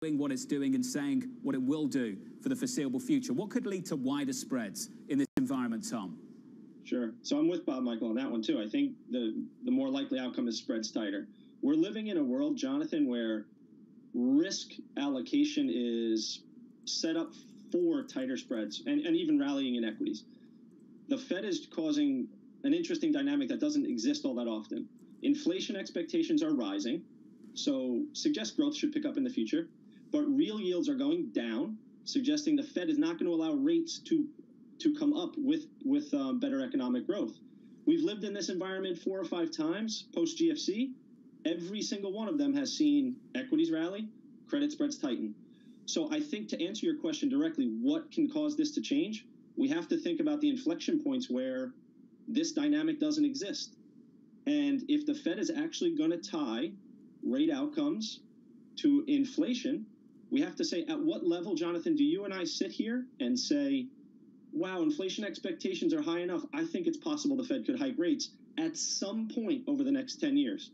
doing what it's doing and saying what it will do for the foreseeable future. What could lead to wider spreads in this environment, Tom? Sure. So I'm with Bob Michael on that one, too. I think the more likely outcome is spreads tighter. We're living in a world, Jonathan, where risk allocation is set up for tighter spreads and even rallying in equities. The Fed is causing an interesting dynamic that doesn't exist all that often. Inflation expectations are rising, so suggests growth should pick up in the future, but real yields are going down, suggesting the Fed is not going to allow rates to come up with better economic growth. We've lived in this environment 4 or 5 times post-GFC. Every single one of them has seen equities rally, credit spreads tighten. So I think to answer your question directly, what can cause this to change? We have to think about the inflection points where this dynamic doesn't exist. And if the Fed is actually going to tie rate outcomes to inflation, we have to say, at what level, Jonathan, do you and I sit here and say, wow, inflation expectations are high enough, I think it's possible the Fed could hike rates at some point over the next 10 years?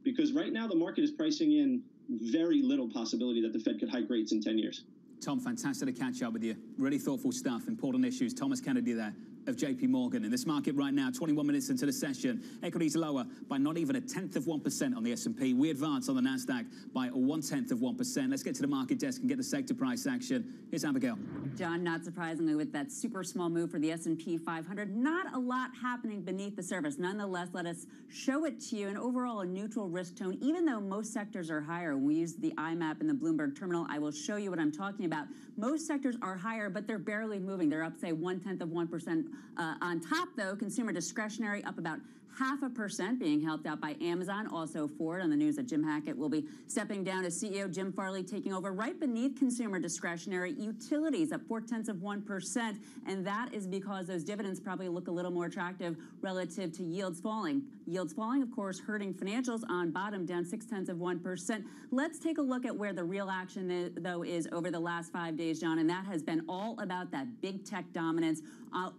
Because right now the market is pricing in very little possibility that the Fed could hike rates in 10 years. Tom, fantastic to catch up with you. Really thoughtful stuff, important issues. Thomas Kennedy there of JP Morgan. In this market right now, 21 minutes into the session, equities lower by not even 0.1% on the S&P. We advance on the NASDAQ by 0.1%. Let's get to the market desk and get the sector price action. Here's Abigail. John, not surprisingly, with that super small move for the S&P 500, not a lot happening beneath the surface. Nonetheless, let us show it to you. And overall, a neutral risk tone, even though most sectors are higher. When we use the IMAP in the Bloomberg terminal, I will show you what I'm talking about. Most sectors are higher, but they're barely moving. They're up, say, 0.1%. On top, though, consumer discretionary up about 0.5%, being helped out by Amazon. Also Ford, on the news that Jim Hackett will be stepping down as CEO. Jim Farley taking over. Right beneath consumer discretionary, utilities up 0.4%, and that is because those dividends probably look a little more attractive relative to yields falling. Yields falling, of course, hurting financials on bottom, down 0.6%. Let's take a look at where the real action, though, is over the last 5 days, John, and that has been all about that big tech dominance.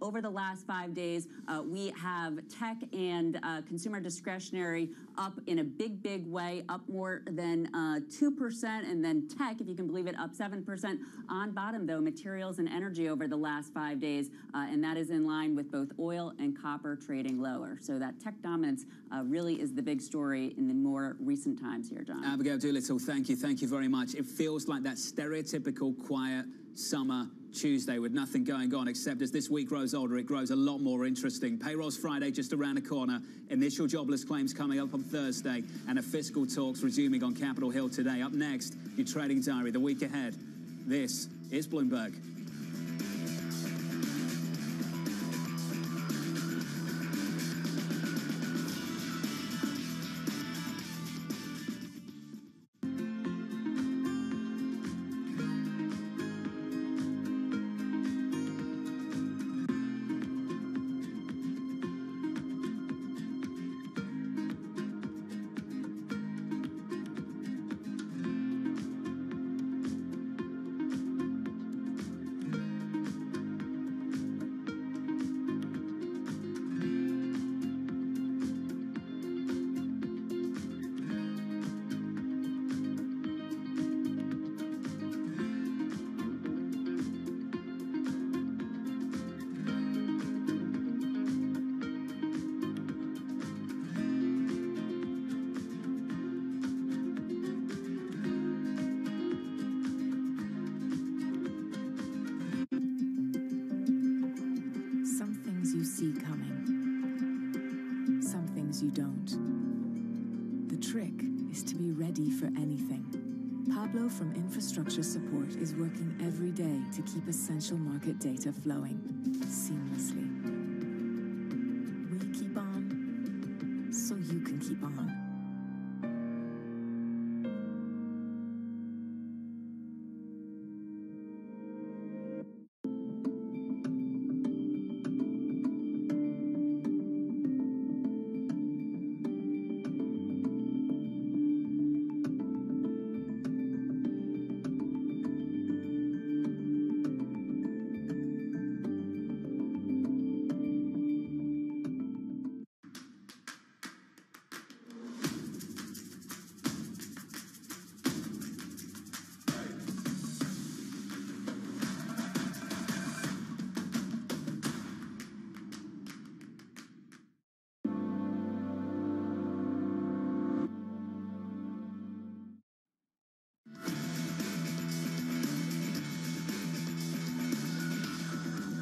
Over the last 5 days, we have tech and consumer discretionary up in a big way, up more than 2%, and then tech, if you can believe it, up 7%. On bottom, though, materials and energy over the last 5 days, and that is in line with both oil and copper trading lower. So that tech dominance really is the big story in the more recent times here, John. Abigail Doolittle, thank you very much. It feels like that stereotypical quiet summer Tuesday with nothing going on, except as this week grows older, it grows a lot more interesting. Payrolls Friday just around the corner, initial jobless claims coming up on Thursday, and a fiscal talks resuming on Capitol Hill today. Up next, your trading diary, the week ahead. This is Bloomberg. see coming. Some things you don't. The trick is to be ready for anything. Pablo from Infrastructure Support is working every day to keep essential market data flowing seamlessly. We keep on, so you can keep on.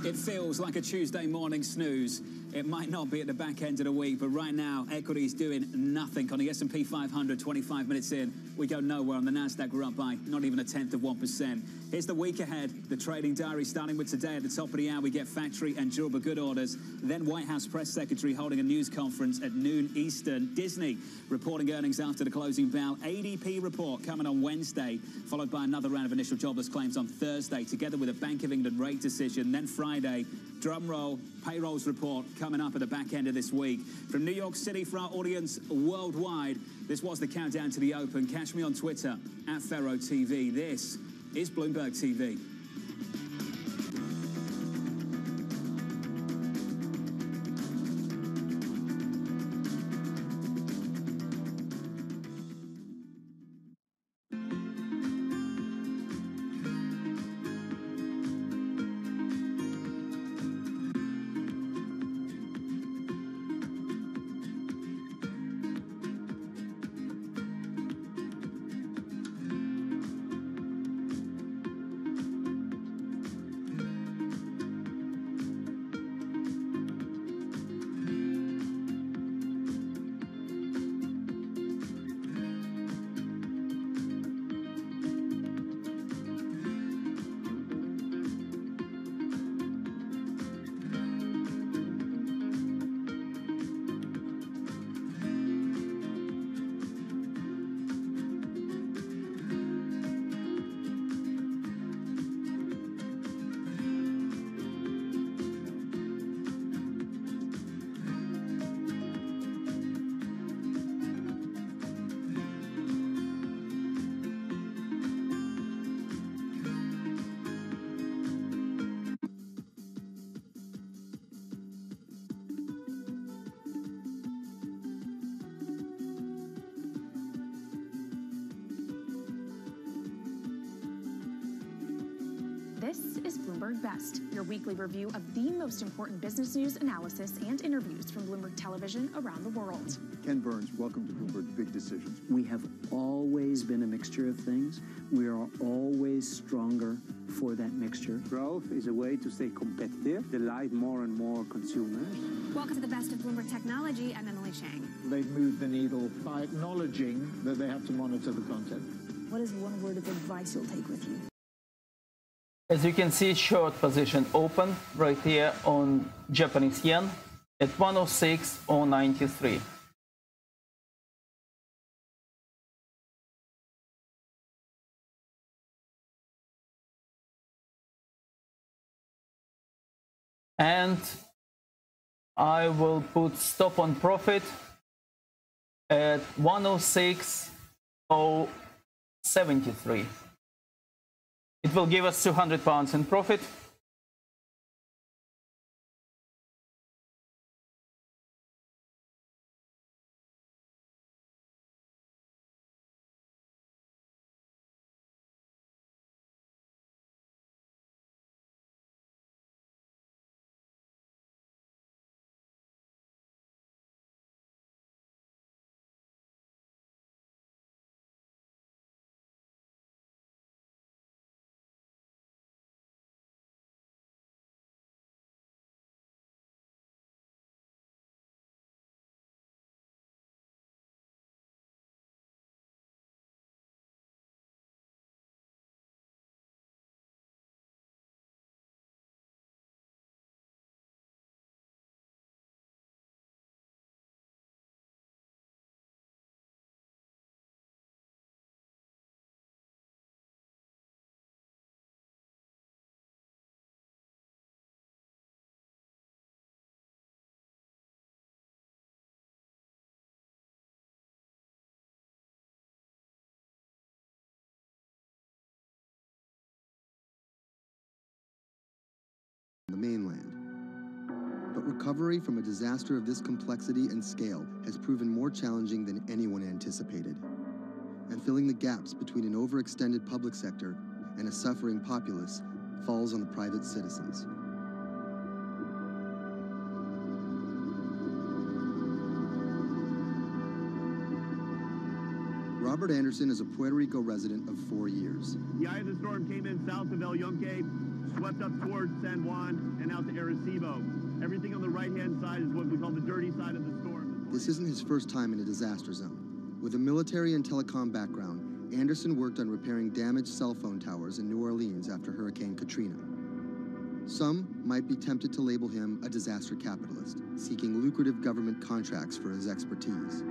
It feels like a Tuesday morning snooze. It might not be at the back end of the week, but right now, equity's doing nothing. On the S&P 500, 25 minutes in, we go nowhere. On the Nasdaq, we're up by not even 1/10%. Here's the week ahead. The trading diary starting with today. At the top of the hour, we get factory and durable good orders. Then White House press secretary holding a news conference at noon Eastern. Disney reporting earnings after the closing bell. ADP report coming on Wednesday, followed by another round of initial jobless claims on Thursday, together with a Bank of England rate decision. Then Friday, drum roll, payrolls report coming up at the back end of this week. From New York City for our audience worldwide, this was the countdown to the open. Catch me on Twitter at FerroTV. This is Bloomberg TV. This is Bloomberg Best, your weekly review of the most important business news, analysis, and interviews from Bloomberg Television around the world. Ken Burns, welcome to Bloomberg Big Decisions. We have always been a mixture of things. We are always stronger for that mixture. Growth is a way to stay competitive, delight more and more consumers. Welcome to the Best of Bloomberg Technology. I'm Emily Chang. They've moved the needle by acknowledging that they have to monitor the content. What is one word of advice you'll take with you? As you can see, short position open right here on Japanese yen at 106.093. And I will put stop on profit at 106.073. It will give us £200 in profit. The mainland. But recovery from a disaster of this complexity and scale has proven more challenging than anyone anticipated. And filling the gaps between an overextended public sector and a suffering populace falls on the private citizens. Robert Anderson is a Puerto Rico resident of 4 years. The eye of the storm came in south of El Yunque, swept up towards San Juan and out to Arecibo. Everything on the right-hand side is what we call the dirty side of the storm. This isn't his first time in a disaster zone. With a military and telecom background, Anderson worked on repairing damaged cell phone towers in New Orleans after Hurricane Katrina. Some might be tempted to label him a disaster capitalist, seeking lucrative government contracts for his expertise.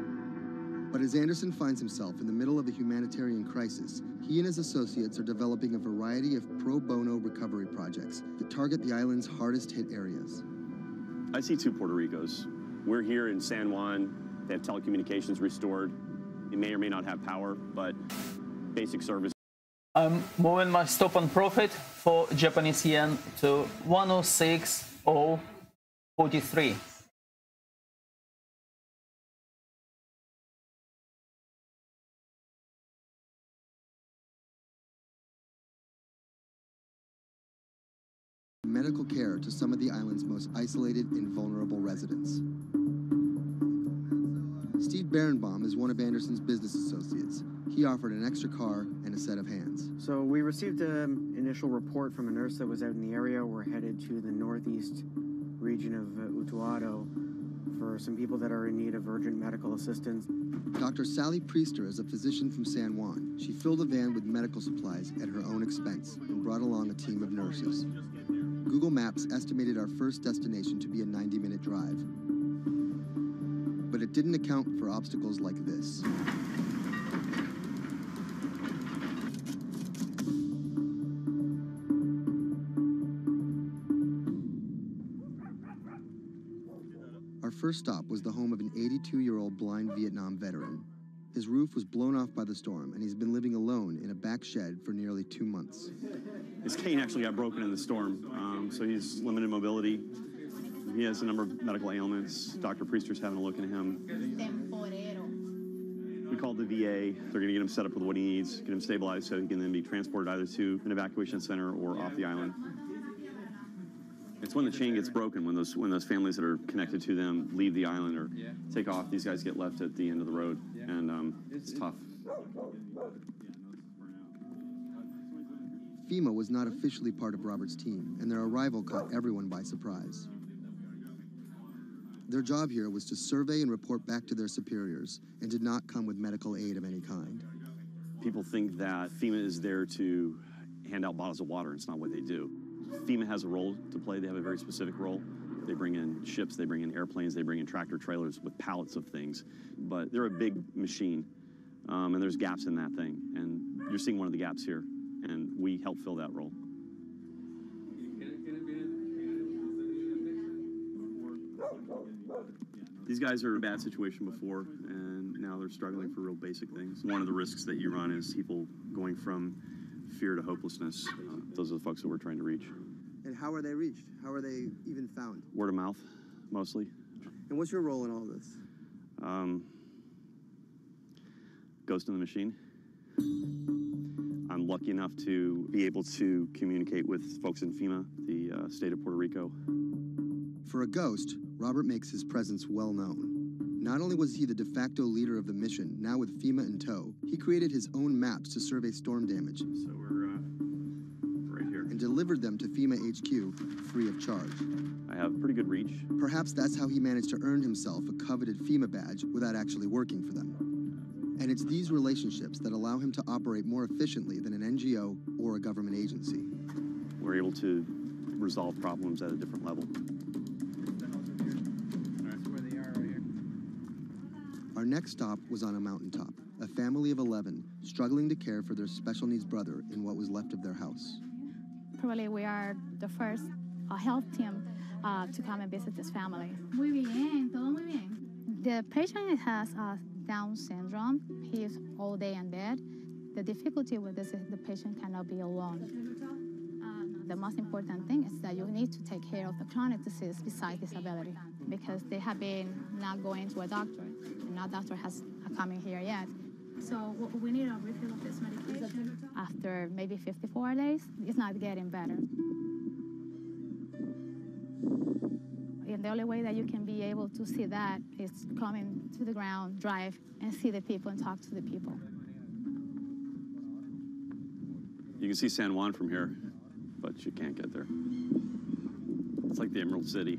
But as Anderson finds himself in the middle of a humanitarian crisis, he and his associates are developing a variety of pro bono recovery projects that target the island's hardest hit areas. I see two Puerto Ricos. We're here in San Juan. They have telecommunications restored. They may or may not have power, but basic service. I'm moving my stop on profit for Japanese yen to 106.043. Medical care to some of the island's most isolated and vulnerable residents. Steve Berenbaum is one of Anderson's business associates. He offered an extra car and a set of hands. So we received an initial report from a nurse that was out in the area. We're headed to the northeast region of Utuado for some people that are in need of urgent medical assistance. Dr. Sally Priester is a physician from San Juan. She filled a van with medical supplies at her own expense and brought along a team of nurses. Google Maps estimated our first destination to be a 90-minute drive. But it didn't account for obstacles like this. Our first stop was the home of an 82-year-old blind Vietnam veteran. His roof was blown off by the storm, and he's been living alone in a back shed for nearly 2 months. His cane actually got broken in the storm, so he's limited mobility. He has a number of medical ailments. Dr. Priester's having a look at him. We called the VA. They're going to get him set up with what he needs, get him stabilized so he can then be transported either to an evacuation center or off the island. It's when the chain gets broken, when those families that are connected to them leave the island or take off, these guys get left at the end of the road, and it's tough. FEMA was not officially part of Robert's team, and their arrival caught everyone by surprise. Their job here was to survey and report back to their superiors, and did not come with medical aid of any kind. People think that FEMA is there to hand out bottles of water, and it's not what they do. FEMA has a role to play. They have a very specific role. They bring in ships, they bring in airplanes, they bring in tractor trailers with pallets of things. But they're a big machine, and there's gaps in that thing. And you're seeing one of the gaps here, and we help fill that role. These guys are in a bad situation before, and now they're struggling for real basic things. One of the risks that you run is people going from fear to hopelessness. Those are the folks that we're trying to reach. And how are they reached? How are they even found? Word of mouth, mostly. And what's your role in all of this? Ghost in the machine. I'm lucky enough to be able to communicate with folks in FEMA, the state of Puerto Rico. For a ghost, Robert makes his presence well known. Not only was he the de facto leader of the mission, now with FEMA in tow, he created his own maps to survey storm damage. So we're right here. And delivered them to FEMA HQ free of charge. I have pretty good reach. Perhaps that's how he managed to earn himself a coveted FEMA badge without actually working for them. And it's these relationships that allow him to operate more efficiently than an NGO or a government agency. We're able to resolve problems at a different level. Our next stop was on a mountaintop, a family of 11 struggling to care for their special needs brother in what was left of their house. Probably we are the first health team to come and visit this family. Muy bien, todo muy bien. The patient has Down syndrome. He is all day in bed. The difficulty with this is the patient cannot be alone. The most important thing is that you need to take care of the chronic disease besides disability, because they have been not going to a doctor, and no doctor has come in here yet. So we need a refill of this medication? After maybe 54 days, it's not getting better. And the only way that you can be able to see that is coming to the ground, drive, and see the people and talk to the people. You can see San Juan from here, but but you can't get there. It's like the Emerald City.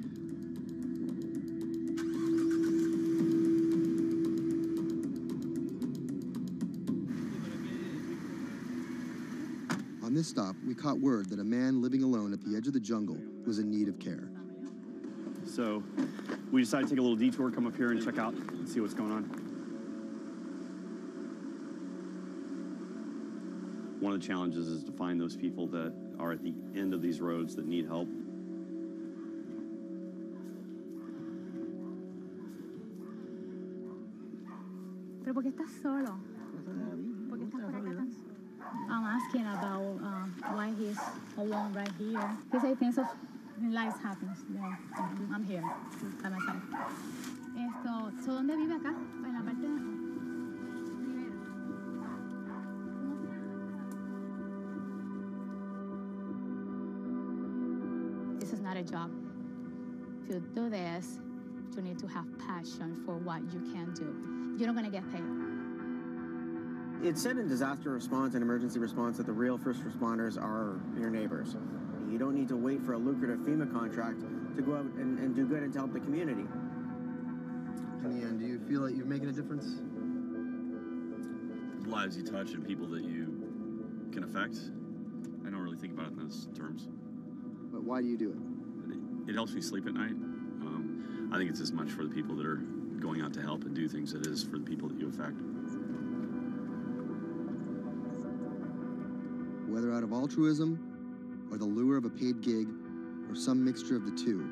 On this stop, we caught word that a man living alone at the edge of the jungle was in need of care. So we decided to take a little detour, come up here and check out and see what's going on. One of the challenges is to find those people that are at the end of these roads that need help. ¿Pero por qué estás solo? ¿Por qué estás por acá tan solo? I'm asking about why he's alone right here. Because I think of life happens. I'm here by myself. So ¿dónde vive acá? En la parte de... This is not a job. To do this, you need to have passion for what you can do. You're not going to get paid. It's said in disaster response and emergency response that the real first responders are your neighbors. You don't need to wait for a lucrative FEMA contract to go out and do good and to help the community. In the end, do you feel like you're making a difference? Lives you touch and people that you can affect. I don't really think about it in those terms. But why do you do it? It helps me sleep at night. I think it's as much for the people that are going out to help and do things as it is for the people that you affect. Whether out of altruism, or the lure of a paid gig, or some mixture of the two,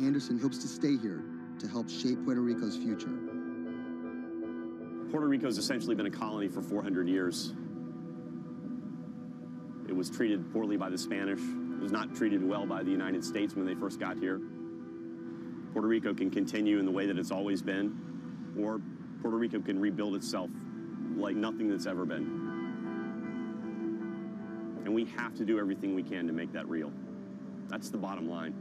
Anderson hopes to stay here to help shape Puerto Rico's future. Puerto Rico's essentially been a colony for 400 years. It was treated poorly by the Spanish. It was not treated well by the United States when they first got here. Puerto Rico can continue in the way that it's always been, or Puerto Rico can rebuild itself like nothing that's ever been. And we have to do everything we can to make that real. That's the bottom line.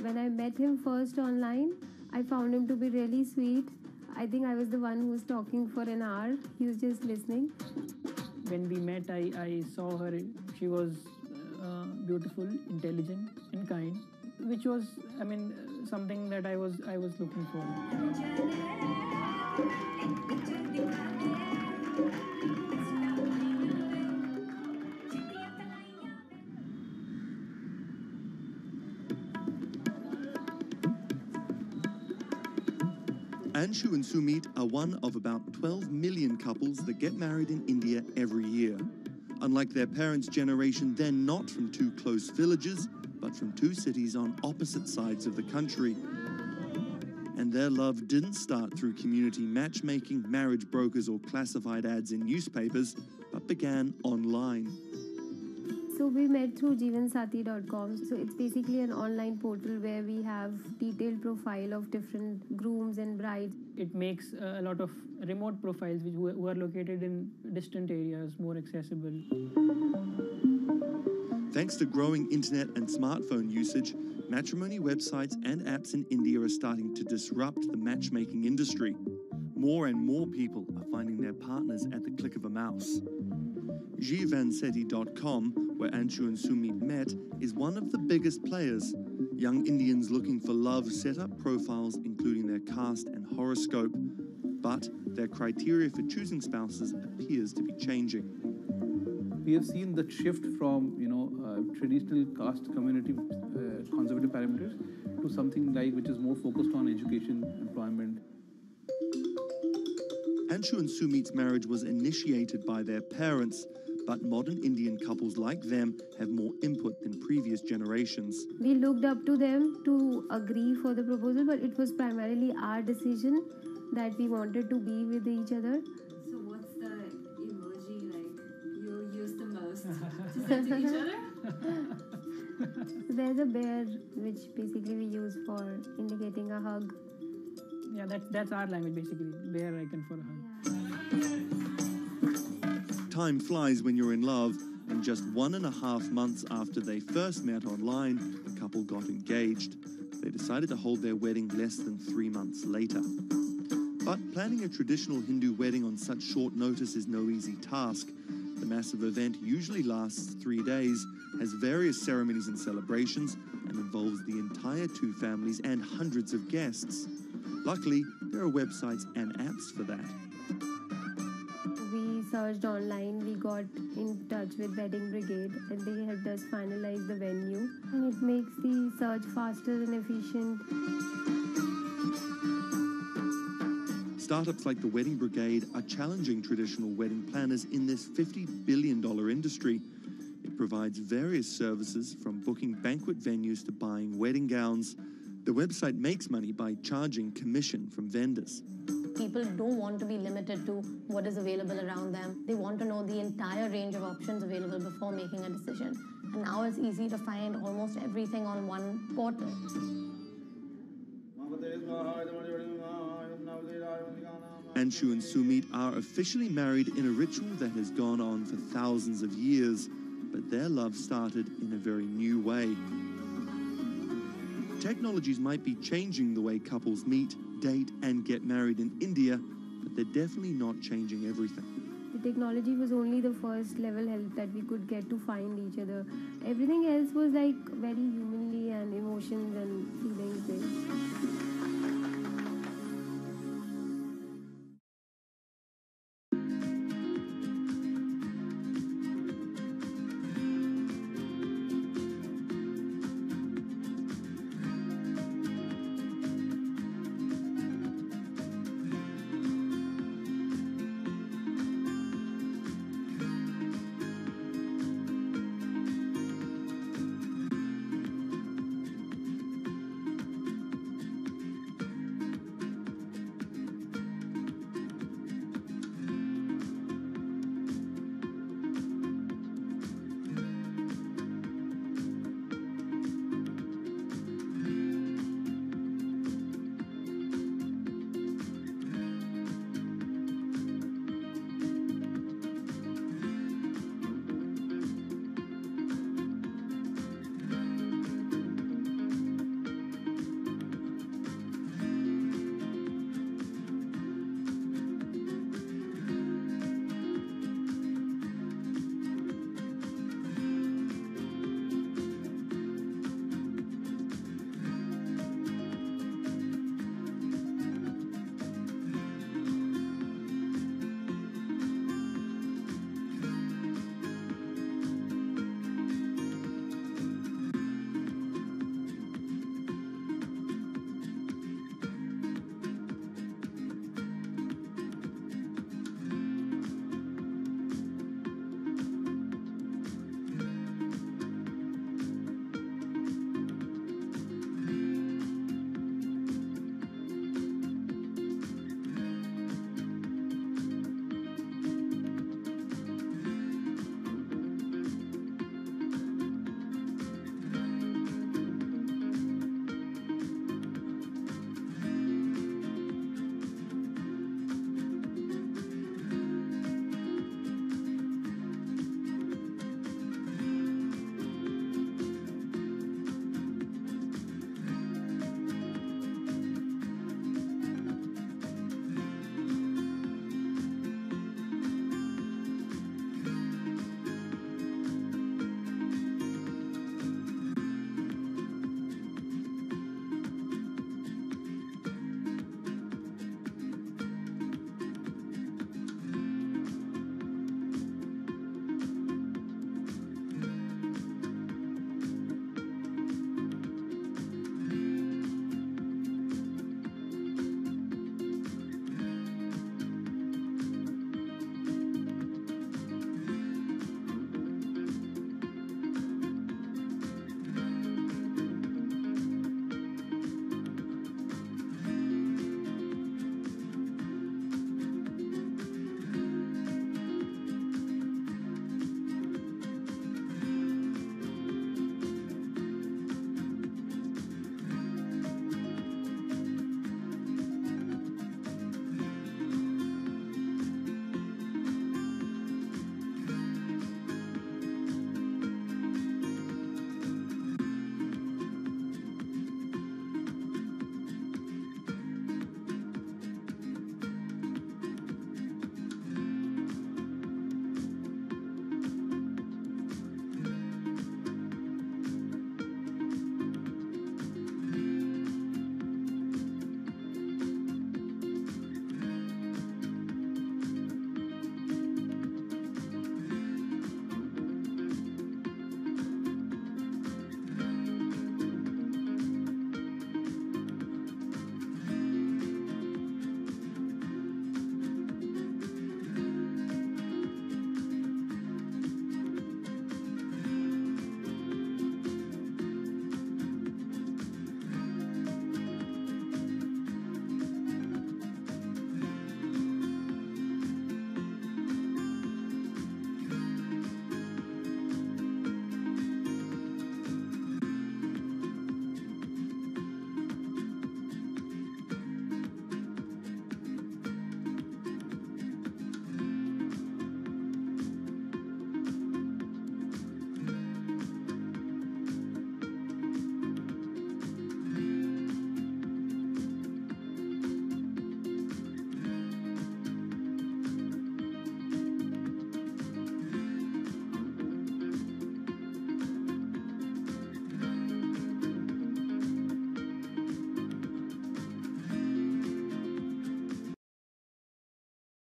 When I met him first online, I found him to be really sweet. I think I was the one who was talking for an hour. He was just listening. When we met, I saw her. She was beautiful, intelligent, and kind, which was, I mean, something that I was looking for. Anshu and Sumit are one of about 12 million couples that get married in India every year. Unlike their parents' generation, they're not from two close villages, but from two cities on opposite sides of the country. And their love didn't start through community matchmaking, marriage brokers, or classified ads in newspapers, but began online. So we met through jivansati.com. So it's basically an online portal where we have detailed profile of different grooms and brides. It makes a lot of remote profiles who are located in distant areas more accessible. Thanks to growing internet and smartphone usage, matrimony websites and apps in India are starting to disrupt the matchmaking industry. More and more people are finding their partners at the click of a mouse. jivansati.com, where Anshu and Sumit met, is one of the biggest players. Young Indians looking for love set up profiles including their caste and horoscope, but their criteria for choosing spouses appears to be changing. We have seen the shift from traditional caste community conservative parameters to something like which is more focused on education, employment. Anshu and Sumit's marriage was initiated by their parents, but modern Indian couples like them have more input than previous generations. We looked up to them to agree for the proposal, but it was primarily our decision that we wanted to be with each other. So what's the emoji like you use the most to send to each other? So there's a bear which basically we use for indicating a hug. Yeah, that's our language basically, bear icon for a hug. Time flies when you're in love, and just 1.5 months after they first met online, the couple got engaged. They decided to hold their wedding less than 3 months later. But planning a traditional Hindu wedding on such short notice is no easy task. The massive event usually lasts 3 days, has various ceremonies and celebrations, and involves the entire two families and hundreds of guests. Luckily, there are websites and apps for that. We searched online, we got in touch with Wedding Brigade, and they helped us finalize the venue. And it makes the search faster and efficient. Startups like the Wedding Brigade are challenging traditional wedding planners in this $50 billion industry. It provides various services from booking banquet venues to buying wedding gowns. The website makes money by charging commission from vendors. People don't want to be limited to what is available around them. They want to know the entire range of options available before making a decision. And now it's easy to find almost everything on one portal. Anshu and Sumit are officially married in a ritual that has gone on for thousands of years, but their love started in a very new way. Technologies might be changing the way couples meet, date, and get married in India, but they're definitely not changing everything. The technology was only the first level help that we could get to find each other. Everything else was like very humanly and emotions and feelings based.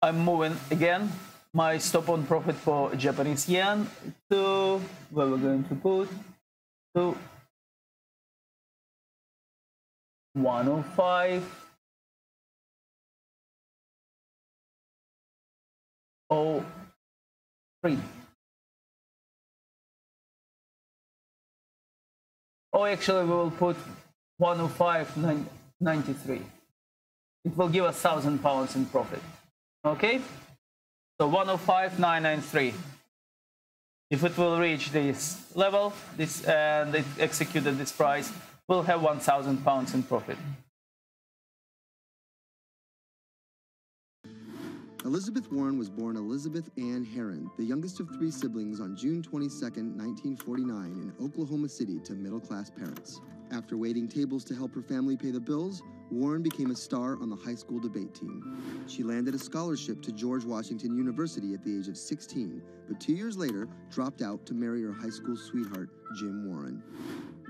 I'm moving again my stop on profit for Japanese yen to where we're going to put to 105.03. Oh, actually, we will put 105.93. It will give us £1,000 in profit. Okay, so 105.993. If it will reach this level, and it executed this price, we'll have £1,000 in profit. Elizabeth Warren was born Elizabeth Ann Heron, the youngest of 3 siblings, on June 22, 1949, in Oklahoma City to middle-class parents. After waiting tables to help her family pay the bills, Warren became a star on the high school debate team. She landed a scholarship to George Washington University at the age of 16, but 2 years later dropped out to marry her high school sweetheart, Jim Warren.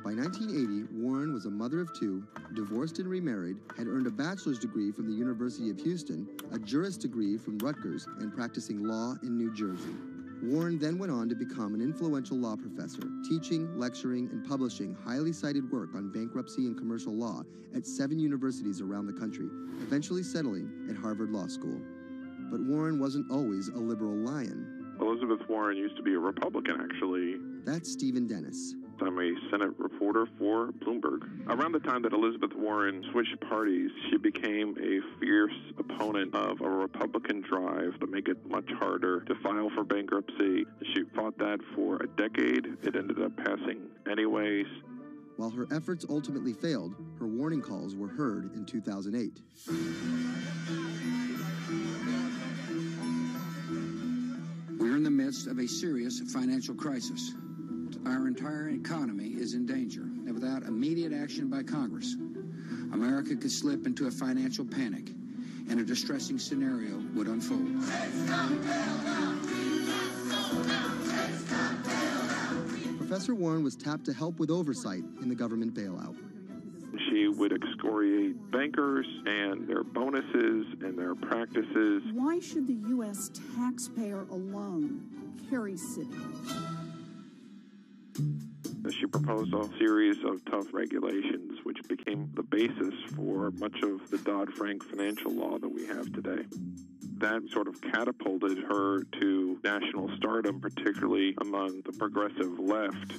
By 1980, Warren was a mother of 2, divorced and remarried, had earned a bachelor's degree from the University of Houston, a juris degree from Rutgers, and practicing law in New Jersey. Warren then went on to become an influential law professor, teaching, lecturing, and publishing highly cited work on bankruptcy and commercial law at 7 universities around the country, eventually settling at Harvard Law School. But Warren wasn't always a liberal lion. Elizabeth Warren used to be a Republican, actually. That's Stephen Dennis. I'm a Senate reporter for Bloomberg. Around the time that Elizabeth Warren switched parties, she became a fierce opponent of a Republican drive to make it much harder to file for bankruptcy. She fought that for a decade. It ended up passing anyways. While her efforts ultimately failed, her warning calls were heard in 2008. We're in the midst of a serious financial crisis. Our entire economy is in danger, and without immediate action by Congress, America could slip into a financial panic, and a distressing scenario would unfold. Professor Warren was tapped to help with oversight in the government bailout. She would excoriate bankers and their bonuses and their practices. Why should the U.S. taxpayer alone carry Citi? She proposed a series of tough regulations, which became the basis for much of the Dodd-Frank financial law that we have today. That sort of catapulted her to national stardom, particularly among the progressive left.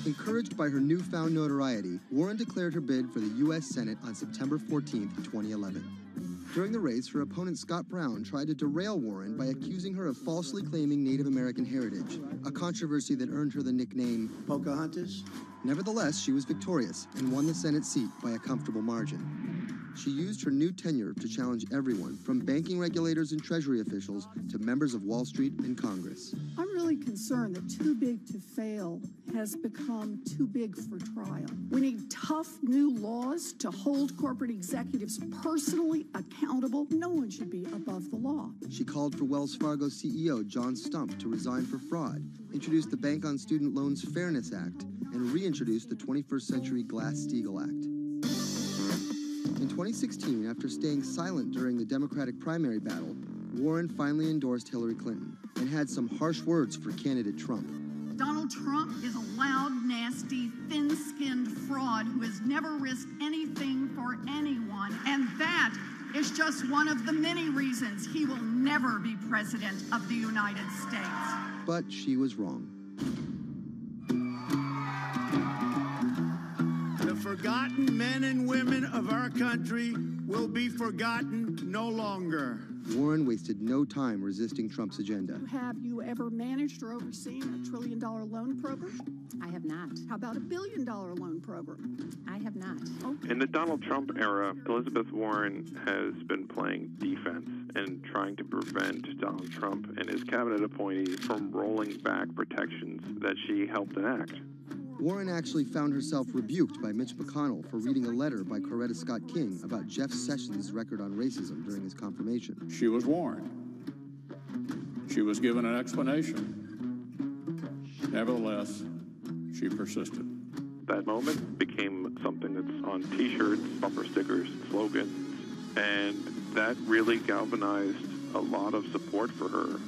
Encouraged by her newfound notoriety, Warren declared her bid for the U.S. Senate on September 14, 2011. During the race, her opponent Scott Brown tried to derail Warren by accusing her of falsely claiming Native American heritage, a controversy that earned her the nickname Pocahontas. Nevertheless, she was victorious and won the Senate seat by a comfortable margin. She used her new tenure to challenge everyone, from banking regulators and Treasury officials to members of Wall Street and Congress. I'm really concerned that too big to fail has become too big for trial. We need tough new laws to hold corporate executives personally accountable. No one should be above the law. She called for Wells Fargo CEO John Stump to resign for fraud, introduced the Bank on Student Loans Fairness Act, and reintroduced the 21st Century Glass-Steagall Act. In 2016, after staying silent during the Democratic primary battle, Warren finally endorsed Hillary Clinton and had some harsh words for candidate Trump. Donald Trump is a loud, nasty, thin-skinned fraud who has never risked anything for anyone, and that is just one of the many reasons he will never be president of the United States. But she was wrong. The forgotten men and women of our country will be forgotten no longer. Warren wasted no time resisting Trump's agenda. Have you ever managed or overseen a $1 trillion loan program? I have not. How about a $1 billion loan program? I have not. Okay. In the Donald Trump era, Elizabeth Warren has been playing defense and trying to prevent Donald Trump and his cabinet appointees from rolling back protections that she helped enact. Warren actually found herself rebuked by Mitch McConnell for reading a letter by Coretta Scott King about Jeff Sessions' record on racism during his confirmation. She was warned. She was given an explanation. Nevertheless, she persisted. that moment became something that's on T-shirts, bumper stickers, slogans, and that really galvanized a lot of support for her.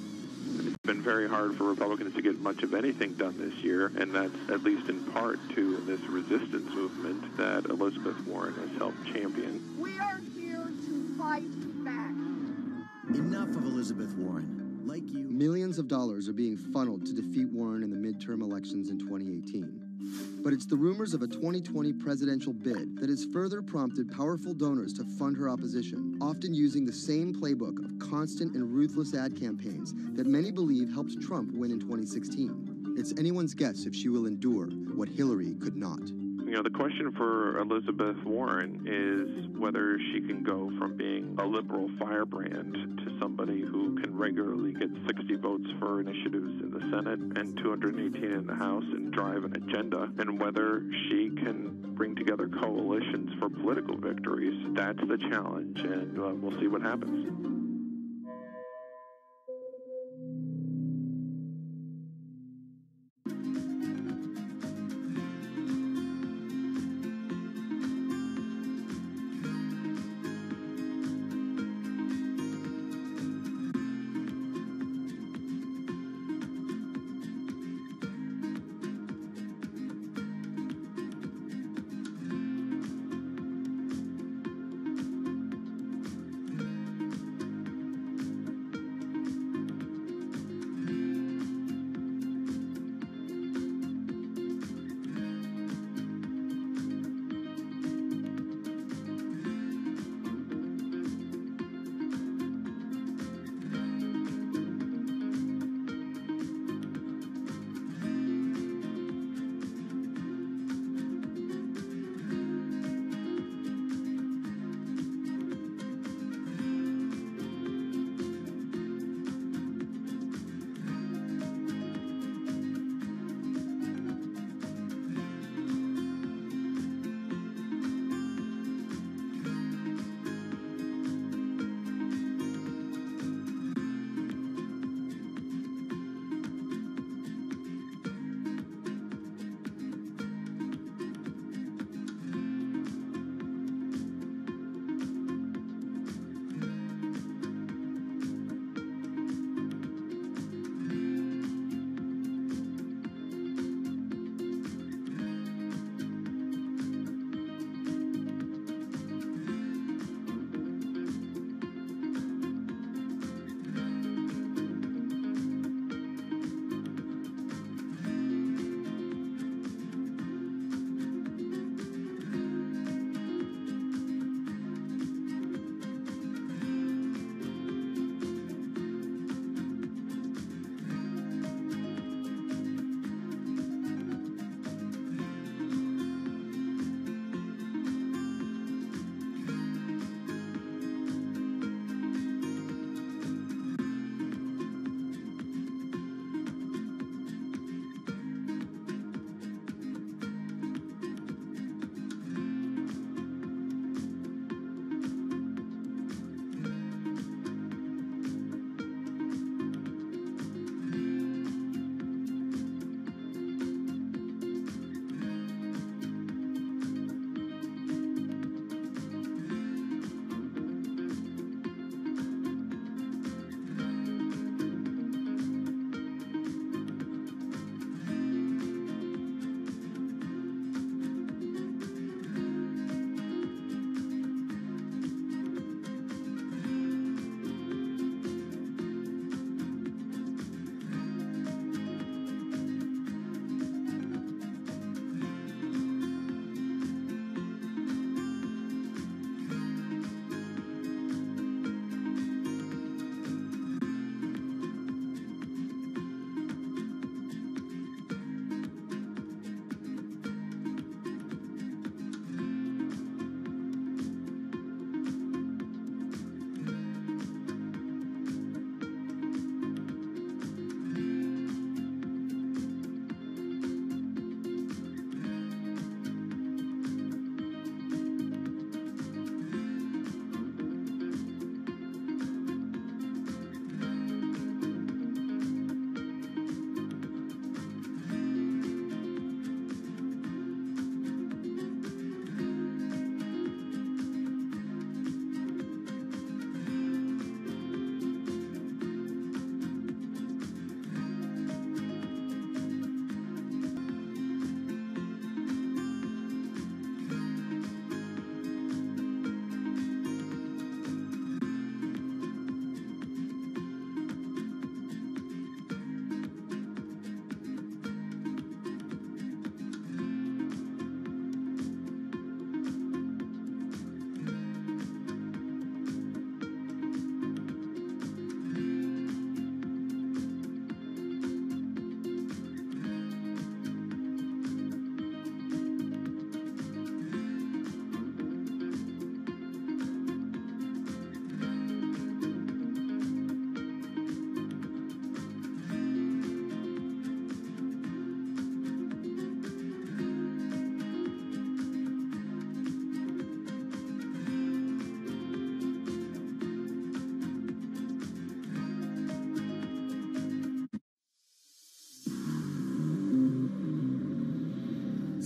It's been very hard for Republicans to get much of anything done this year, and that's at least in part to this resistance movement that Elizabeth Warren has helped champion. We are here to fight back. Enough of Elizabeth Warren. Like you, millions of dollars are being funneled to defeat Warren in the midterm elections in 2018. But it's the rumors of a 2020 presidential bid that has further prompted powerful donors to fund her opposition, often using the same playbook of constant and ruthless ad campaigns that many believe helped Trump win in 2016. It's anyone's guess if she will endure what Hillary could not. You know, the question for Elizabeth Warren is whether she can go from being a liberal firebrand to somebody who can regularly get 60 votes for initiatives in the Senate and 218 in the House and drive an agenda, and whether she can bring together coalitions for political victories. That's the challenge, and we'll see what happens.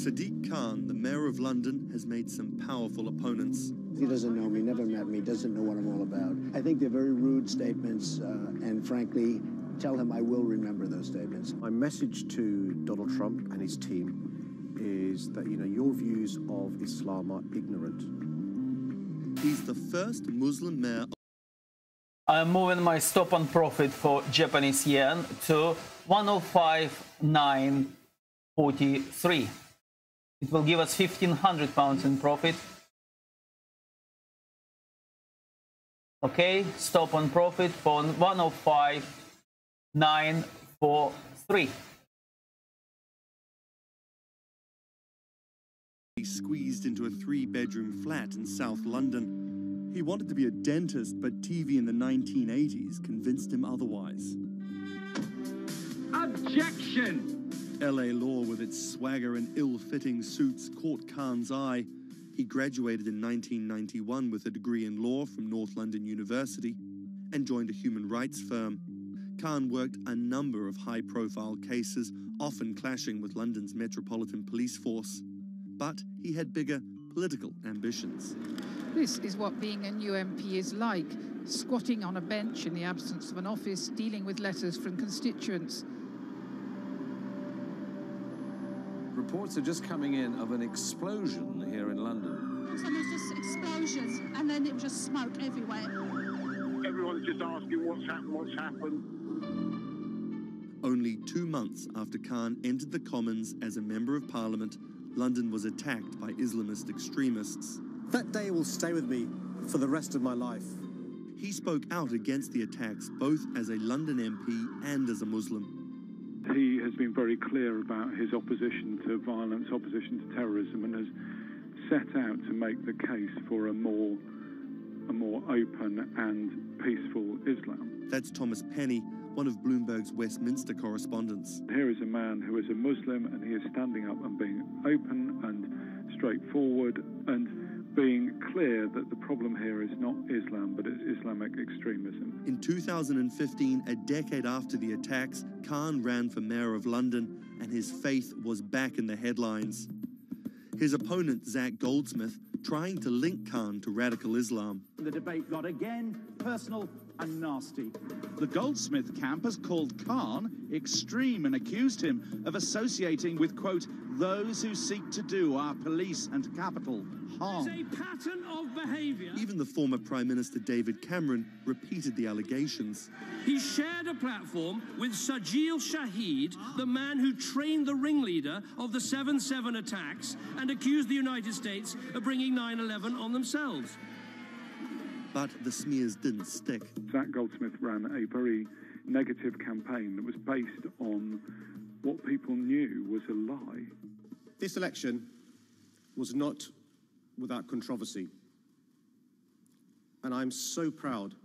Sadiq Khan, the mayor of London, has made some powerful opponents. He doesn't know me, never met me, doesn't know what I'm all about. I think they're very rude statements, and frankly, tell him I will remember those statements. My message to Donald Trump and his team is that, your views of Islam are ignorant. He's the first Muslim mayor. I'm moving my stop on profit for Japanese yen to 105,943. It will give us 1,500 pounds in profit. Okay, stop on profit for 105,943. He squeezed into a 3-bedroom flat in South London. He wanted to be a dentist, but TV in the 1980s convinced him otherwise. Objection! LA law, with its swagger and ill-fitting suits, caught Khan's eye. He graduated in 1991 with a degree in law from North London University and joined a human rights firm. Khan worked a number of high-profile cases, often clashing with London's Metropolitan Police Force. But he had bigger political ambitions. This is what being a new MP is like, squatting on a bench in the absence of an office, dealing with letters from constituents. Reports are just coming in of an explosion here in London. And there's just explosions, and then it was just smoke everywhere. Everyone's just asking what's happened. Only 2 months after Khan entered the Commons as a Member of Parliament, London was attacked by Islamist extremists. That day will stay with me for the rest of my life. He spoke out against the attacks both as a London MP and as a Muslim. He has been very clear about his opposition to violence, opposition to terrorism, and has set out to make the case for a more open and peaceful Islam. That's Thomas Penny, one of Bloomberg's Westminster correspondents. Here is a man who is a Muslim, and he is standing up and being open and straightforward and being clear that the problem here is not Islam, but it's Islamic extremism. In 2015, a decade after the attacks, Khan ran for mayor of London, and his faith was back in the headlines. His opponent, Zach Goldsmith, trying to link Khan to radical Islam. The debate got again personal and nasty. The Goldsmith camp has called Khan extreme and accused him of associating with, quote, those who seek to do our police and capital harm. It's a pattern of behaviour. Even the former Prime Minister David Cameron repeated the allegations. He shared a platform with Sajil Shahid, the man who trained the ringleader of the 7/7 attacks and accused the United States of bringing 9/11 on themselves. But the smears didn't stick. Zach Goldsmith ran a very negative campaign that was based on what people knew was a lie. This election was not without controversy. And I'm so proud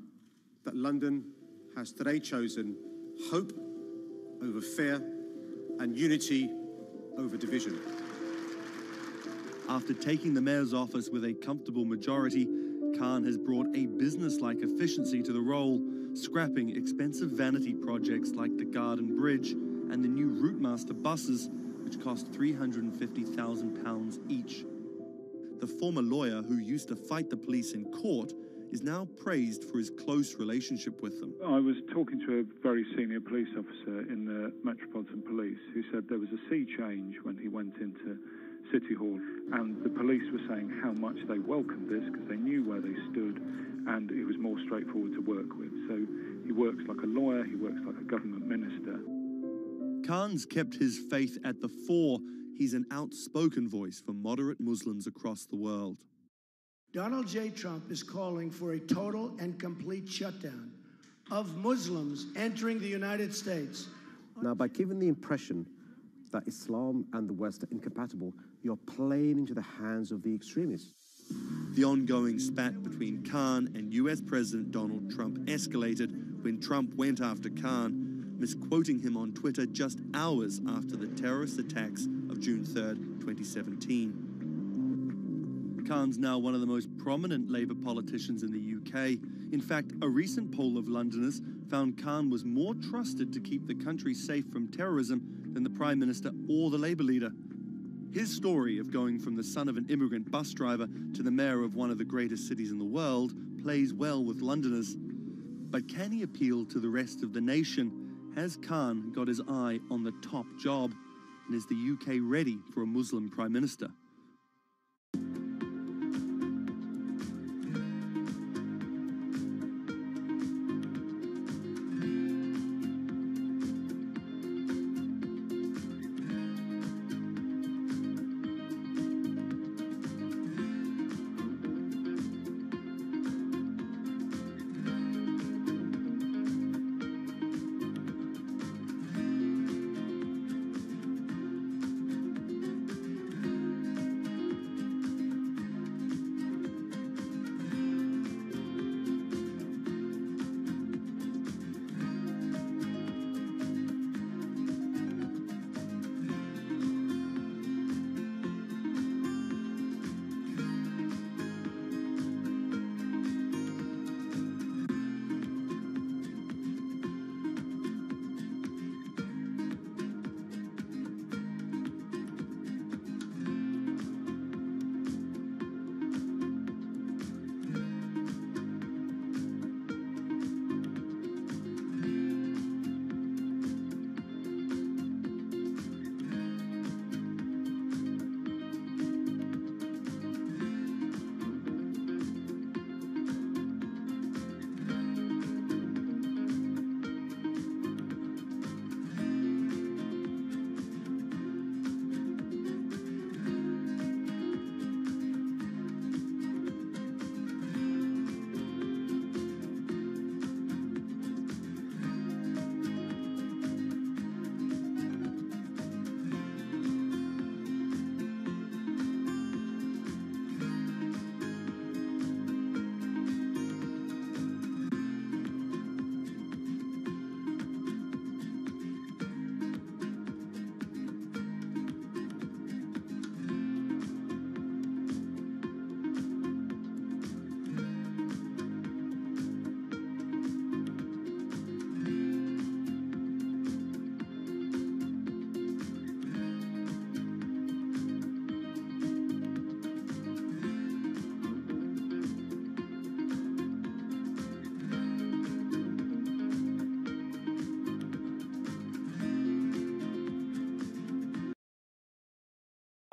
that London has today chosen hope over fear and unity over division. After taking the mayor's office with a comfortable majority, Khan has brought a business-like efficiency to the role, scrapping expensive vanity projects like the Garden Bridge and the new Routemaster buses, which cost £350,000 each. The former lawyer who used to fight the police in court is now praised for his close relationship with them. I was talking to a very senior police officer in the Metropolitan Police who said there was a sea change when he went into City Hall, and the police were saying how much they welcomed this because they knew where they stood and it was more straightforward to work with. So he works like a lawyer, he works like a government minister. Khan's kept his faith at the fore. He's an outspoken voice for moderate Muslims across the world. Donald J. Trump is calling for a total and complete shutdown of Muslims entering the United States. Now, by giving the impression that Islam and the West are incompatible, you're playing into the hands of the extremists. The ongoing spat between Khan and US President Donald Trump escalated when Trump went after Khan, misquoting him on Twitter just hours after the terrorist attacks of June 3rd, 2017. Khan's now one of the most prominent Labour politicians in the UK. In fact, a recent poll of Londoners found Khan was more trusted to keep the country safe from terrorism than the Prime Minister or the Labour leader. His story of going from the son of an immigrant bus driver to the mayor of one of the greatest cities in the world plays well with Londoners. But can he appeal to the rest of the nation? Has Khan got his eye on the top job? And is the UK ready for a Muslim Prime Minister?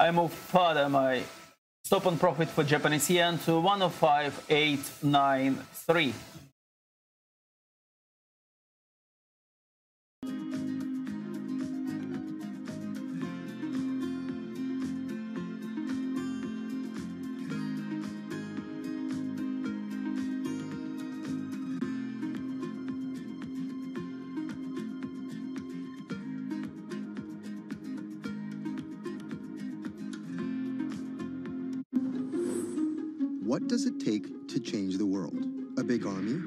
I move further my stop on profit for Japanese yen to 105.893. What does it take to change the world? A big army?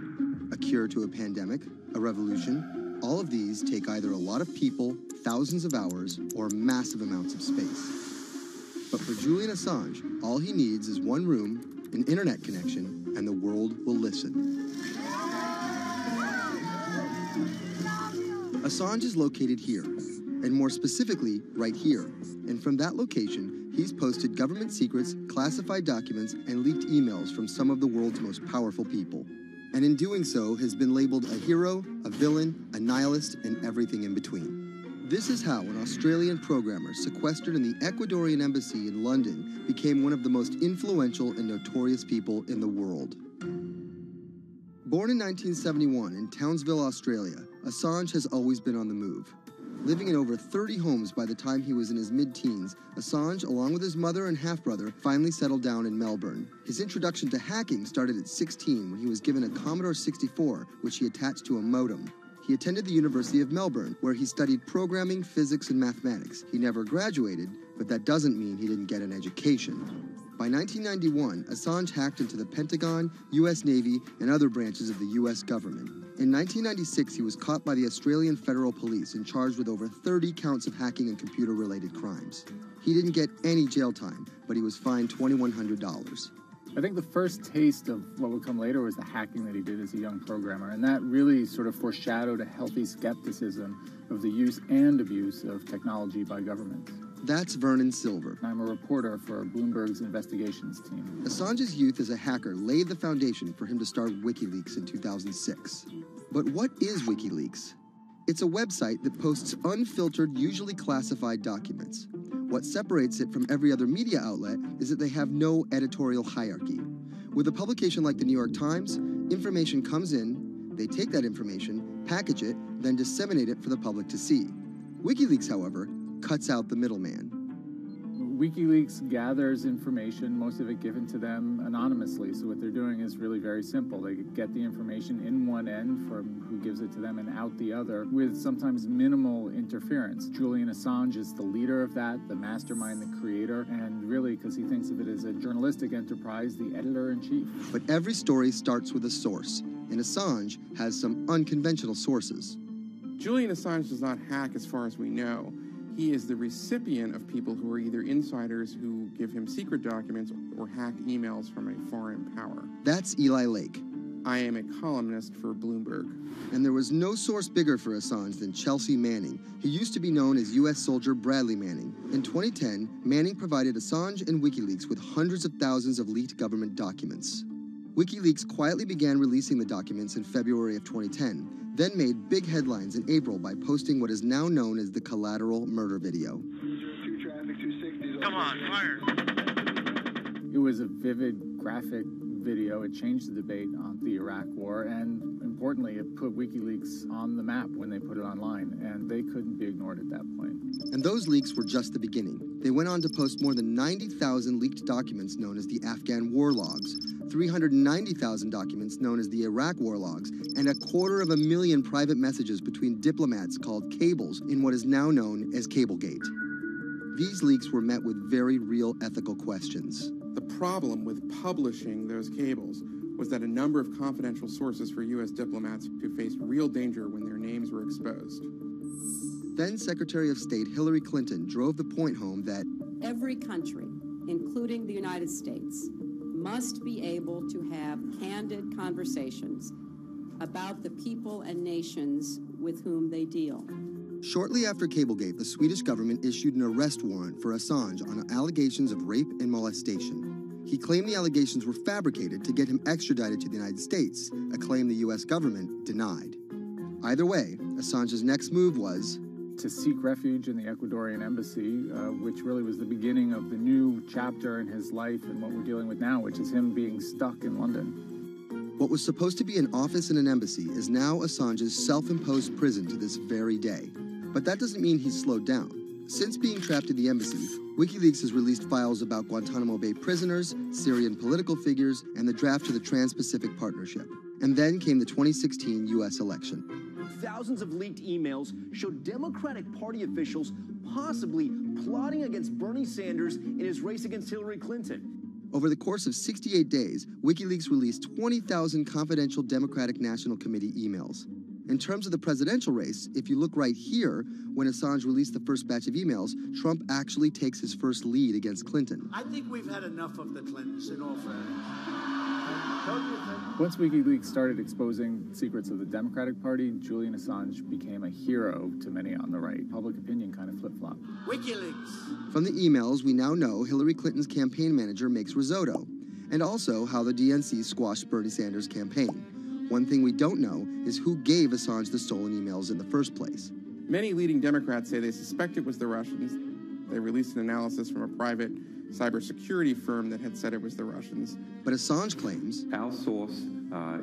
A cure to a pandemic? A revolution? All of these take either a lot of people, thousands of hours, or massive amounts of space. But for Julian Assange, all he needs is one room, an internet connection, and the world will listen. Assange is located here, and more specifically, right here. And from that location, he's posted government secrets, classified documents, and leaked emails from some of the world's most powerful people. And in doing so, has been labeled a hero, a villain, a nihilist, and everything in between. This is how an Australian programmer sequestered in the Ecuadorian embassy in London became one of the most influential and notorious people in the world. Born in 1971 in Townsville, Australia, Assange has always been on the move. Living in over 30 homes by the time he was in his mid-teens, Assange, along with his mother and half-brother, finally settled down in Melbourne. His introduction to hacking started at 16 when he was given a Commodore 64, which he attached to a modem. He attended the University of Melbourne, where he studied programming, physics, and mathematics. He never graduated, but that doesn't mean he didn't get an education. By 1991, Assange hacked into the Pentagon, U.S. Navy, and other branches of the U.S. government. In 1996, he was caught by the Australian Federal Police and charged with over 30 counts of hacking and computer-related crimes. He didn't get any jail time, but he was fined $2,100. I think the first taste of what would come later was the hacking that he did as a young programmer, and that really sort of foreshadowed a healthy skepticism of the use and abuse of technology by governments. That's Vernon Silver. I'm a reporter for Bloomberg's investigations team. Assange's youth as a hacker laid the foundation for him to start WikiLeaks in 2006. But what is WikiLeaks? It's a website that posts unfiltered, usually classified documents. What separates it from every other media outlet is that they have no editorial hierarchy. With a publication like the New York Times, information comes in, they take that information, package it, then disseminate it for the public to see. WikiLeaks, however, cuts out the middleman. WikiLeaks gathers information, most of it given to them anonymously. So what they're doing is really very simple. They get the information in one end from who gives it to them and out the other with sometimes minimal interference. Julian Assange is the leader of that, the mastermind, the creator, and really, because he thinks of it as a journalistic enterprise, the editor-in-chief. But every story starts with a source, and Assange has some unconventional sources. Julian Assange does not hack as far as we know. He is the recipient of people who are either insiders who give him secret documents or hacked emails from a foreign power. That's Eli Lake. I am a columnist for Bloomberg. And there was no source bigger for Assange than Chelsea Manning. He used to be known as U.S. soldier Bradley Manning. In 2010, Manning provided Assange and WikiLeaks with hundreds of thousands of leaked government documents. WikiLeaks quietly began releasing the documents in February of 2010, then made big headlines in April by posting what is now known as the collateral murder video. Come on, fire! It was a vivid, graphic video. It changed the debate on the Iraq War, and importantly, it put WikiLeaks on the map when they put it online, and they couldn't be ignored at that point. And those leaks were just the beginning. They went on to post more than 90,000 leaked documents known as the Afghan war logs, 390,000 documents known as the Iraq war logs, and 250,000 private messages between diplomats called cables in what is now known as Cablegate. These leaks were met with very real ethical questions. The problem with publishing those cables was that a number of confidential sources for U.S. diplomats who faced real danger when their names were exposed. Then Secretary of State Hillary Clinton drove the point home that every country, including the United States, must be able to have candid conversations about the people and nations with whom they deal. Shortly after Cablegate, the Swedish government issued an arrest warrant for Assange on allegations of rape and molestation. He claimed the allegations were fabricated to get him extradited to the United States, a claim the U.S. government denied. Either way, Assange's next move was to seek refuge in the Ecuadorian embassy, which really was the beginning of the new chapter in his life and what we're dealing with now, which is him being stuck in London. What was supposed to be an office in an embassy is now Assange's self-imposed prison to this very day. But that doesn't mean he's slowed down. Since being trapped in the embassy, WikiLeaks has released files about Guantanamo Bay prisoners, Syrian political figures, and the draft to the Trans-Pacific Partnership. And then came the 2016 U.S. election. Thousands of leaked emails showed Democratic Party officials possibly plotting against Bernie Sanders in his race against Hillary Clinton. Over the course of 68 days, WikiLeaks released 20,000 confidential Democratic National Committee emails. In terms of the presidential race, if you look right here, when Assange released the first batch of emails, Trump actually takes his first lead against Clinton. I think we've had enough of the Clintons, in all fairness. Once WikiLeaks started exposing secrets of the Democratic Party, Julian Assange became a hero to many on the right. Public opinion kind of flip-flopped. WikiLeaks. From the emails, we now know Hillary Clinton's campaign manager makes risotto, and also how the DNC squashed Bernie Sanders' campaign. One thing we don't know is who gave Assange the stolen emails in the first place. Many leading Democrats say they suspect it was the Russians. They released an analysis from a private cybersecurity firm that had said it was the Russians. But Assange claims our source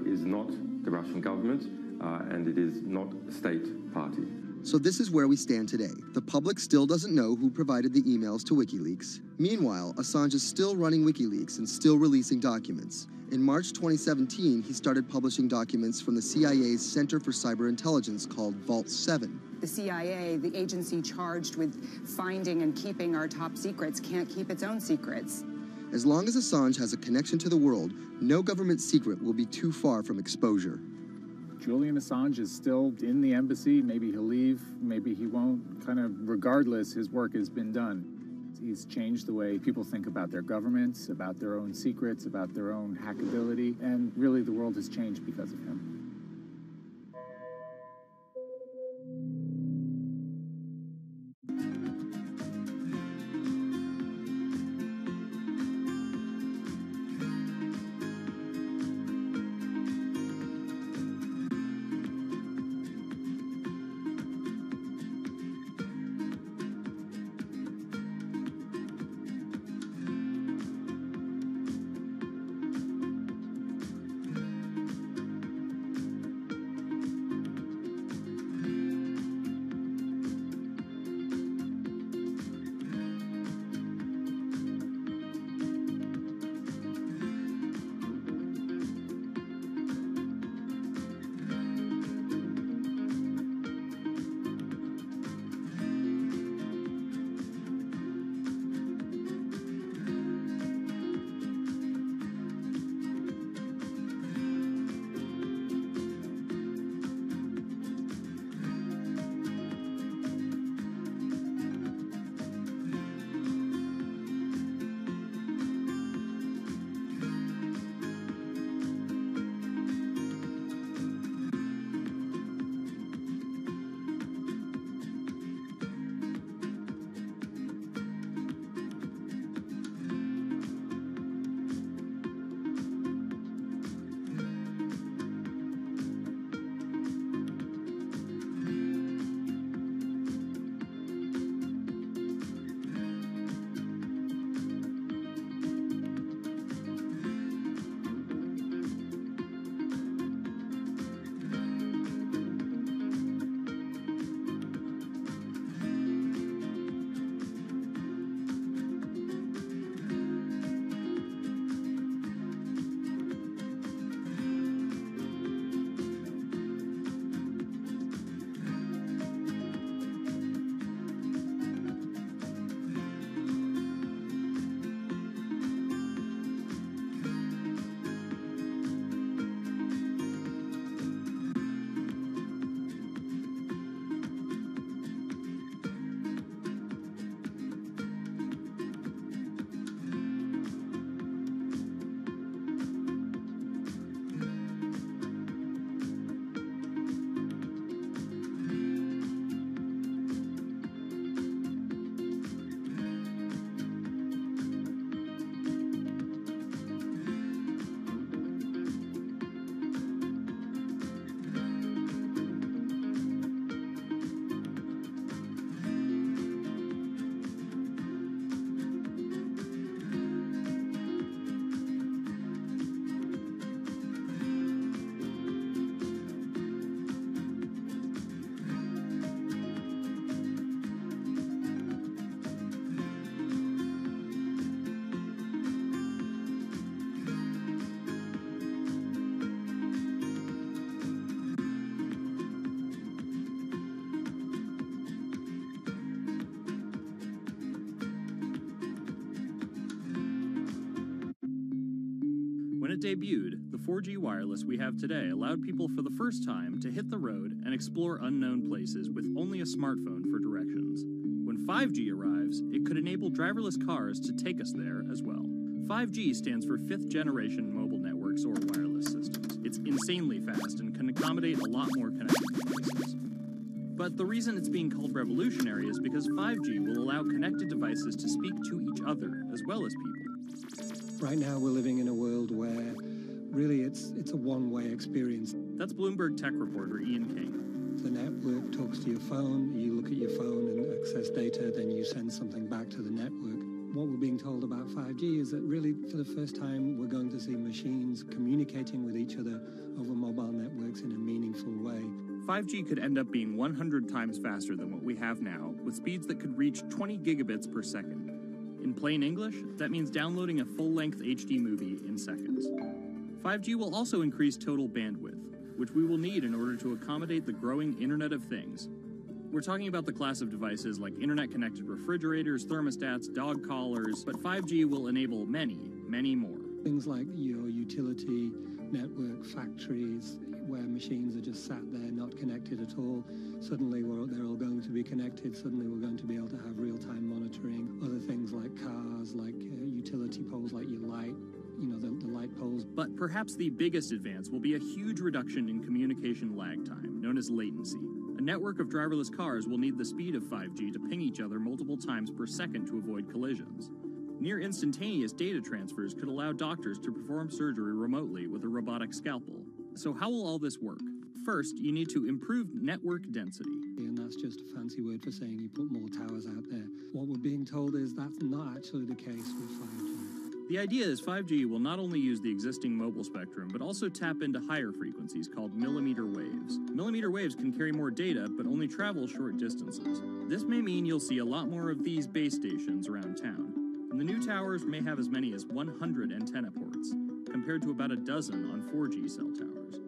is not the Russian government, and it is not a state party. So this is where we stand today. The public still doesn't know who provided the emails to WikiLeaks. Meanwhile, Assange is still running WikiLeaks and still releasing documents. In March 2017, he started publishing documents from the CIA's Center for Cyber Intelligence called Vault 7. The CIA, the agency charged with finding and keeping our top secrets, can't keep its own secrets. As long as Assange has a connection to the world, no government secret will be too far from exposure. Julian Assange is still in the embassy. Maybe he'll leave, maybe he won't. Kind of regardless, his work has been done. He's changed the way people think about their governments, about their own secrets, about their own hackability, and really the world has changed because of him. When it debuted, the 4G wireless we have today allowed people for the first time to hit the road and explore unknown places with only a smartphone for directions. When 5G arrives, it could enable driverless cars to take us there as well. 5G stands for 5th generation mobile networks or wireless systems. It's insanely fast and can accommodate a lot more connected devices. But the reason it's being called revolutionary is because 5G will allow connected devices to speak to each other as well as people. Right now we're living in a world where really it's a one-way experience. That's Bloomberg tech reporter Ian King. The network talks to your phone, you look at your phone and access data, then you send something back to the network. What we're being told about 5G is that really for the first time we're going to see machines communicating with each other over mobile networks in a meaningful way. 5G could end up being 100 times faster than what we have now, with speeds that could reach 20 gigabits per second. In plain English, that means downloading a full-length HD movie in seconds. 5G will also increase total bandwidth, which we will need in order to accommodate the growing Internet of Things. We're talking about the class of devices like internet-connected refrigerators, thermostats, dog collars, but 5G will enable many, many more. Things like your utility network, factories, where machines are just sat there not connected at all. Suddenly they're all going to be connected. Suddenly we're going to be able to have real-time monitoring. Other things like cars, like utility poles, like your light, the light poles. But perhaps the biggest advance will be a huge reduction in communication lag time, known as latency. A network of driverless cars will need the speed of 5G to ping each other multiple times per second to avoid collisions. Near instantaneous data transfers could allow doctors to perform surgery remotely with a robotic scalpel. So how will all this work? First, you need to improve network density. And that's just a fancy word for saying you put more towers out there. What we're being told is that's not actually the case with 5G. The idea is 5G will not only use the existing mobile spectrum, but also tap into higher frequencies called millimeter waves. Millimeter waves can carry more data, but only travel short distances. This may mean you'll see a lot more of these base stations around town. And the new towers may have as many as 100 antenna ports, compared to about a dozen on 4G cell towers.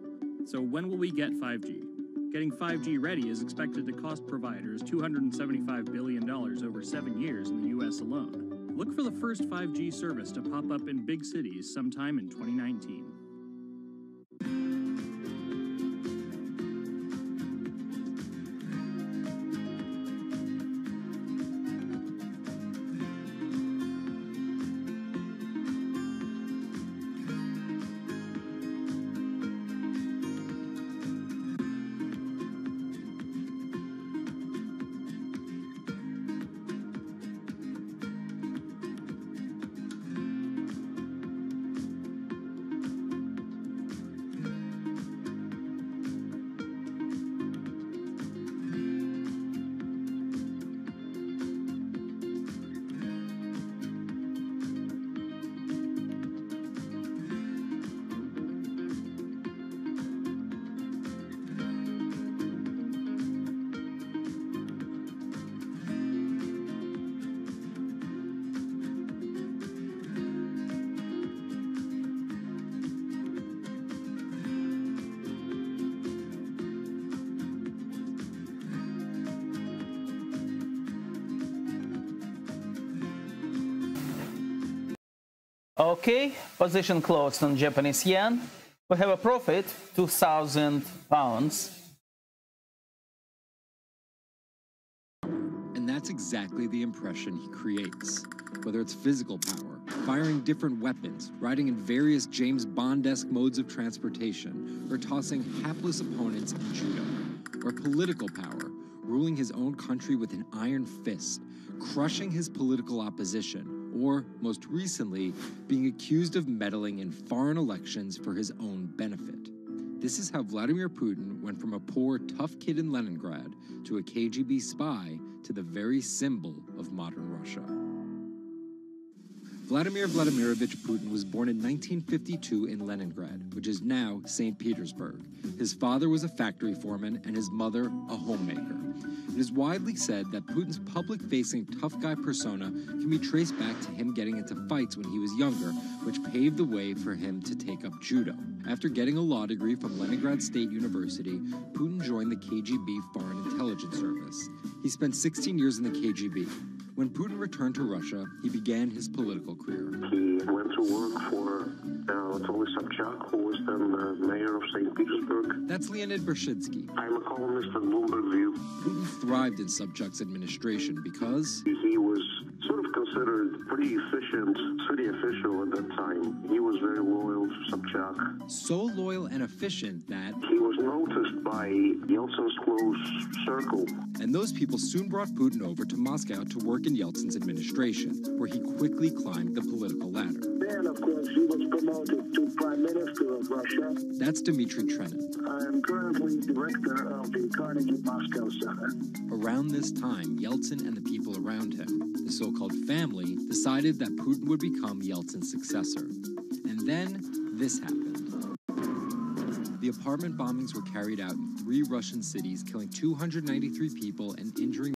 So when will we get 5G? Getting 5G ready is expected to cost providers $275 billion over 7 years in the US alone. Look for the first 5G service to pop up in big cities sometime in 2019. Okay, position closed on Japanese yen. We have a profit, 2,000 pounds. And that's exactly the impression he creates. Whether it's physical power, firing different weapons, riding in various James Bond-esque modes of transportation, or tossing hapless opponents in judo. Or political power, ruling his own country with an iron fist, crushing his political opposition, or, most recently, being accused of meddling in foreign elections for his own benefit. This is how Vladimir Putin went from a poor, tough kid in Leningrad to a KGB spy to the very symbol of modern Russia. Vladimir Vladimirovich Putin was born in 1952 in Leningrad, which is now St. Petersburg. His father was a factory foreman and his mother a homemaker. It is widely said that Putin's public-facing tough guy persona can be traced back to him getting into fights when he was younger, which paved the way for him to take up judo. After getting a law degree from Leningrad State University, Putin joined the KGB Foreign Intelligence Service. He spent 16 years in the KGB. When Putin returned to Russia, he began his political career. He went to work for, it's only That's Leonid Bershidsky. I'm a columnist for Bloomberg View. Putin thrived in Sobchak's administration because he was sort of considered pretty efficient city official at that time. He was very loyal to Sobchak. So loyal and efficient that he was noticed by Yeltsin's close circle. And those people soon brought Putin over to Moscow to work in Yeltsin's administration, where he quickly climbed the political ladder. Then, of course, he was promoted to Prime Minister of Russia. That's Dmitry Trenin. I am currently director of the Carnegie Moscow Center. Around this time, Yeltsin and the people around him, the so-called family, decided that Putin would become Yeltsin's successor. And then this happened. The apartment bombings were carried out in 3 Russian cities, killing 293 people and injuring